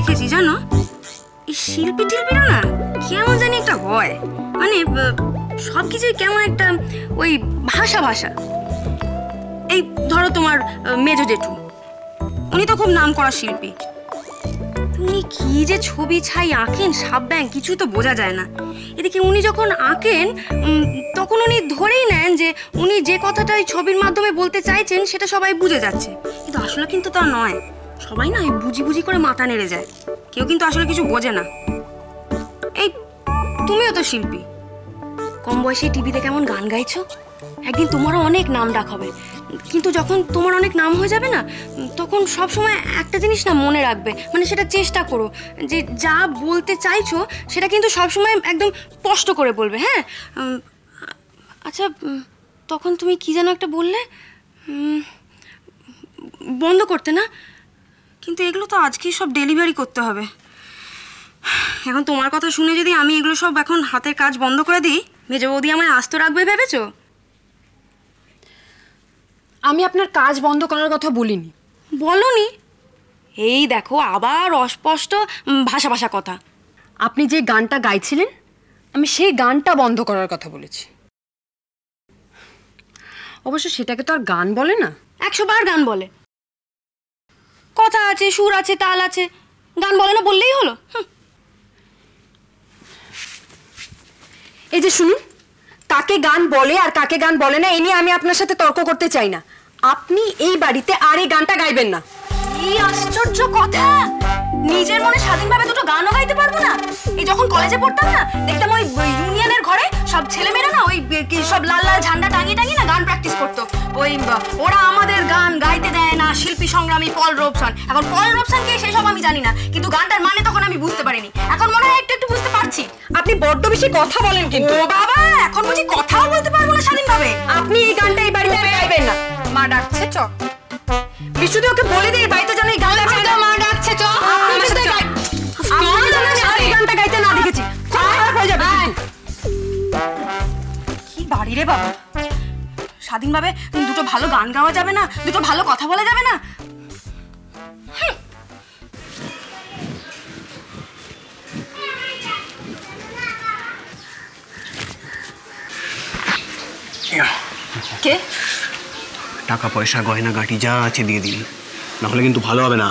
দেখেছি জানো, এই শিল্পী টিল্পীরা না কেমন জানি একটা হয়, মানে সবকিছুই কেমন একটা ওই ভাষা ভাষা। এই ধরো তোমার মেজো জেঠু, উনি তো খুব নামকরা শিল্পী। উনি কি যে ছবি ছাই আঁকেন, সাপ ব্যাং কিছুই তো বোঝা যায় না। এদিকে উনি যখন আঁকেন তখন উনি ধরেই নেন যে উনি যে কথাটা ওই ছবির মাধ্যমে বলতে চাইছেন সেটা সবাই বুঝে যাচ্ছে, কিন্তু আসলে কিন্তু তা নয়। সবাই না এই বুঝি বুঝি করে মাথা নেড়ে যায়, কেউ কিন্তু আসলে কিছু বোঝে না। এই তুমিও তো শিল্পী, কম বয়সে টিভিতে কেমন গান গাইছো, একদিন তোমারও অনেক নাম ডাক হবে। কিন্তু যখন তোমার অনেক নাম হয়ে যাবে না, তখন সব সময় একটা জিনিস না মনে রাখবে, মানে সেটা চেষ্টা করো যে যা বলতে চাইছো সেটা কিন্তু সব সময় একদম স্পষ্ট করে বলবে। হ্যাঁ, আচ্ছা তখন তুমি কি যেন একটা বললে, বন্ধ করতে না? কিন্তু এগুলো তো আজকেই সব ডেলিভারি করতে হবে। এখন তোমার কথা শুনে যদি আমি এগুলো সব এখন হাতের কাজ বন্ধ করে দিই, মেজো বৌদি আমায় আস্ত রাখবে ভেবেছো? আমি আপনার কাজ বন্ধ করার কথা বলিনি। বলনি? এই দেখো আবার অস্পষ্ট ভাষা ভাষা কথা। আপনি যে গানটা গাইছিলেন আমি সেই গানটা বন্ধ করার কথা বলেছি। অবশ্য সেটাকে তো আর গান বলে না। 100 বার গান বলে, কথা আছে, সুর আছে, তাল আছে, গান বলে না বললেই হলো। এই যে শুনুন, কাকে গান বলে আর কাকে গান বলে না এ নিয়ে আমি আপনার সাথে তর্ক করতে চাই না। আপনি এই বাড়িতে আর এই গানটা গাইবেন না। কি আশ্চর্য কথা, নিজের মনে স্বাধীনভাবে দুটো গানও গাইতে পারবো না? এই যখন কলেজে পড়তাম না, দেখতাম ওই ইউনিয়নের ঘরে সব ছেলেমেয়েরা না ওই সব লাল লাল ঝান্ডা টাঙিয়ে টাঙিয়ে না গান প্র্যাকটিস করতো। ওই ওরা আমাদের গান গাইতে দেয় না, শিল্পী সংগ্রামী পল রবসন। এখন পল রবসন কে সেসব আমি জানি না, কিন্তু গানটার মানে তখন আমি বুঝতে পারিনি। এখন মনে হয় একটু একটু বুঝতে পারছি। আপনি বড্ড বেশি কথা বলেন কিন্তু। ও বাবা, এখন বুঝি কথাও বলতে পারবো না স্বাধীনভাবে? আপনি এই গানটা এই বাড়িতে গাইবেন না। মা ডাকছে, চ। বিশুদ্ধ ওকে বলে দিই বাড়িতে যেন এই গান গাইবে না। মা ডাকছে, চ। আমি গানটা গাইতে না দেখেছি, খারাপ হয়ে যাবে। কি বাড়ি রে বাবা, স্বাধীনভাবে দুটো ভালো গান গাওয়া যাবে না, দুটো ভালো কথা বলা যাবে না? কে? টাকা পয়সা গয়না গাটি যা আছে দিয়ে দিন, না হলে কিন্তু ভালো হবে না।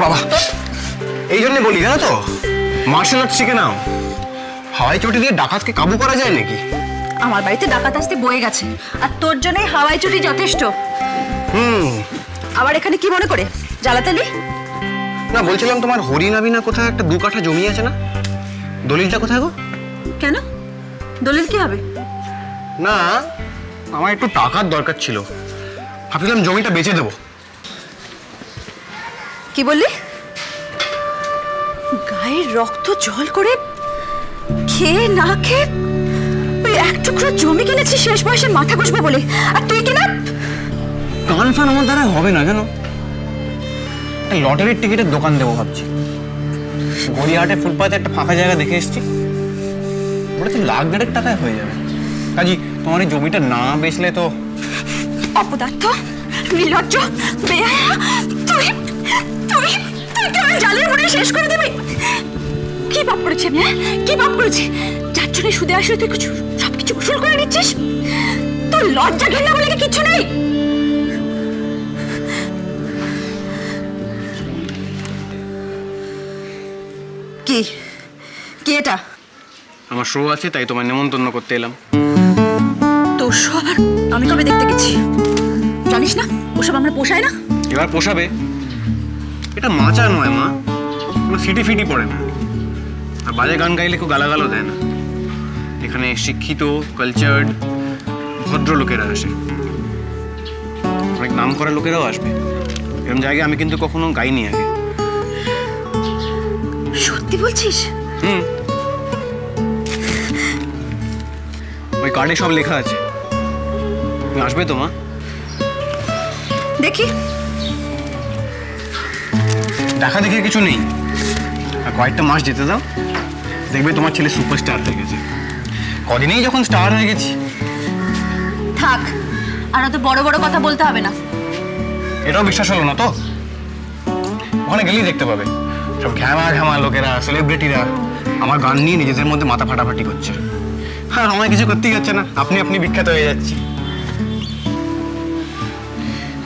বাবা, এই জন্য বলি জানো তো, মার্শাল আর্ট শিখে নাও। হাওয়াই চটি দিয়ে ডাকাতকে কাবু করা যায় নাকি? আমার বাড়িতে ডাকাত আসতে বয়ে গেছে, আর তোর জন্যই হাওয়াই চটি যথেষ্ট। আবার এখানে কি মনে করে জ্বালাতালি? না, বলছিলাম তোমার হরিনাবিনা কোথায় একটা 2 কাঠা জমি আছে না, দলিলটা কোথায় গো? কেন, দলিল কি হবে? না, আমার একটু টাকার দরকার ছিল, ভাবছিলাম জমিটা বেচে দেবো। কি বললি? গায়ের রক্ত জল করে খেয়ে না খেয়ে ওই এক টুকরো জমি কিনেছি শেষ বয়সে মাথা ঘষবো বলে, আর তুই কিনা? গান ফান আমার দ্বারা হবে না জানো, একটা লটারির টিকিটের দোকান দেবো ভাবছি। গড়িয়াহাটে ফুটপাতে একটা ফাঁকা জায়গা দেখে এসেছি, ওটা তো 1,00,000 টাকায় হয়ে যাবে। কাজী তোমার এই জমিটা না বেচলে তো। অপদার্থ, নির্লজ্জ, বেহায়া, তুই তুই তুই কেমন জালের মনে শেষ করে দিবি? কি পাপ করেছি আমি? কি পাপ করেছি যার জন্য সুদে আসলে তুই কিছু সবকিছু উসুল করে নিচ্ছিস? তোর লজ্জা ঘেন্না বলে কি কিছু নেই? কি কি এটা? আমার শো আছে তাই তোমায় নেমন্তন্ন করতে এলাম। তোর সব আমি কবে দেখতে গেছি জানিস না? ওসব আমরা পোষায় না। এবার পোষাবে। এটা মাচা নয় মা, কোনো সিটি ফিটি পড়ে না, আর বাজে গান গাইলে কেউ গালাগালও দেয় না। এখানে শিক্ষিত কালচার্ড ভদ্র লোকেরা আসে, অনেক নাম করা লোকেরাও আসবে। এরকম জায়গায় আমি কিন্তু কখনো গাইনি আগে। সত্যি বলছিস? ওই কার্ডে সব লেখা আছে, তুমি আসবে তো মা? দেখি। দেখা দেখে কিছু নেই, আর কয়েকটা মাস যেতে দাও, দেখবে তোমার ছেলে সুপারস্টার হয়ে গেছে। কদিনেই যখন স্টার হয়ে গেছি। থাক, আর অত বড় বড় কথা বলতে হবে না। এটাও বিশ্বাস হলো না তো? ওখানে গেলেই দেখতে পাবে সব ঘ্যামা ঘ্যামা লোকেরা, সেলিব্রিটিরা আমার গান নিয়ে নিজেদের মধ্যে মাথা ফাটাফাটি করছে। আর আমায় কিছু করতেই যাচ্ছে না, আপনি আপনি বিখ্যাত হয়ে যাচ্ছি।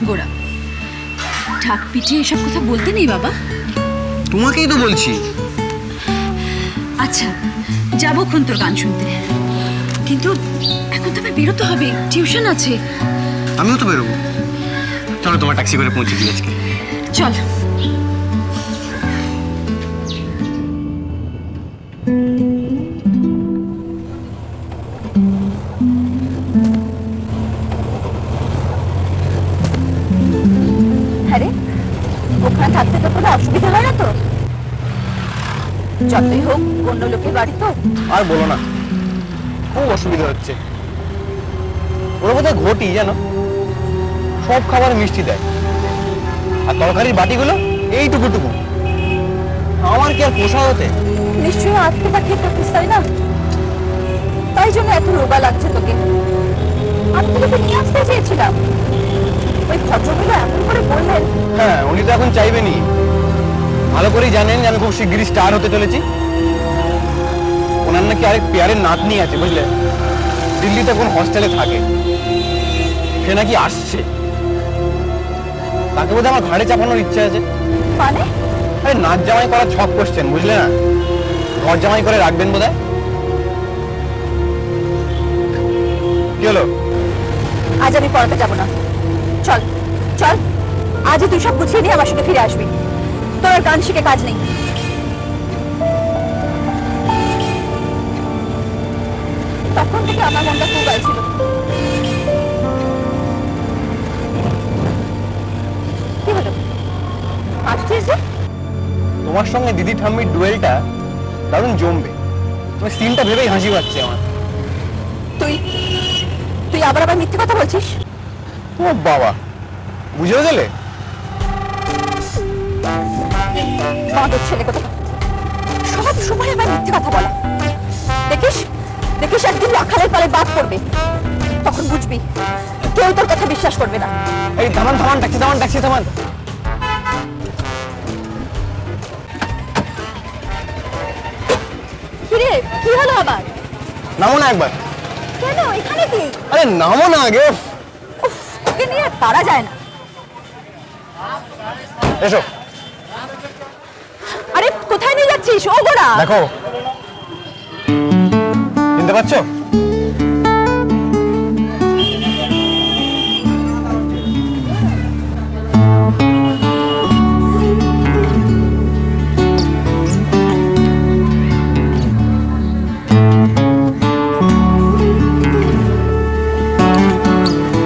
গোড়া ঢাক পিটিয়ে এসব কথা বলতে নেই বাবা। তোমাকেই তো বলছি। আচ্ছা যাবো খুন তোর গান শুনতে, কিন্তু এখন তো আমার বেরোতে হবে, টিউশন আছে। আমিও তো বেরোবো। চলো তোমার ট্যাক্সি করে পৌঁছে দিই আজকে। চল। আরে ওখানে থাকতে তো কোনো অসুবিধা হয় না তো? যতই হোক অন্য লোকের বাড়ি তো। আর বলো না, খুব অসুবিধা হচ্ছে। ওরা বোধহয় ঘটি জানো, সব খাবার মিষ্টি দেয়, আর তরকারির বাটিগুলো এইটুকুটুকু। আমার কি আর পোষা হতে? নিশ্চয়ই আজকে বা ঠিক করতিস, তাই না? তাই জন্য এত রোগা লাগছে তোকে। আমি তোকে নিয়ে আসতে চেয়েছিলাম, ওই ভদ্রমহিলা এমন করে বললেন। হ্যাঁ, উনি তো এখন চাইবেনি। ভালো করেই জানেন যে আমি খুব শিগগিরই স্টার হতে চলেছি। ওনার নাকি আরেক পেয়ারের নাতনি আছে, বুঝলে, দিল্লিতে কোন হস্টেলে থাকে। সে নাকি আসছে, তাকে বোধহয় আমার ঘাড়ে চাপানোর ইচ্ছা আছে। মানে? আরে নাচ জামাই করার ছক করছেন, বুঝলে না? ঘর জামাই করে রাখবেন বোধহয়। কি হলো? আজ আমি পড়াতে যাবো না। চল চল, আজই তুই সব গুছিয়ে নিয়ে আমার সঙ্গে ফিরে আসবি। তোর আর গান শিখে কাজ নেই। তখন থেকে আমার মনটা খুব গাইছিল। কি হলো, আসছিস যে? তোমার সঙ্গে দিদি ঠাম্মির ডুয়েলটা দারুণ জমবে। তোমার সিনটা ভেবেই হাসি পাচ্ছে আমার। তুই তুই আবার আবার মিথ্যে কথা বলছিস। ও বাবা, বুঝেও গেলে? আমাদের ছেলে কথা সব সময় আবার মিথ্যে কথা বলা। দেখিস দেখিস একদিন রাখালের পালে বাদ পড়বে, তখন বুঝবি কেউ তোর কথা বিশ্বাস করবে না। এই থামান থামান, ট্যাক্সি থামান, ট্যাক্সি থামান। কিরে, কি হলো আবার? নামো না একবার। কেন এখানে কি? আরে নামো না আগে। উফ, তোকে নিয়ে আর পারা যায় না। এসো। আরে কোথায় নিয়ে যাচ্ছিস? ও গোড়া, দেখো, চিনতে পারছো?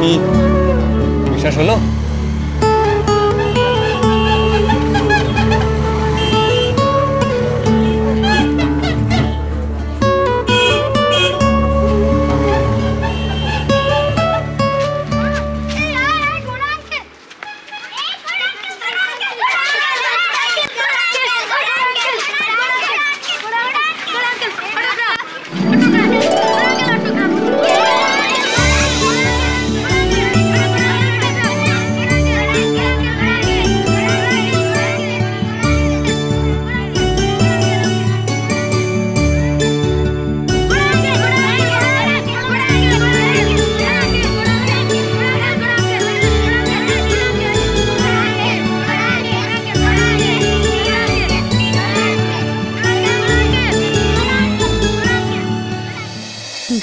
কি বিশ্বাস হলো?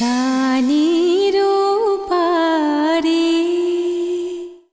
গানে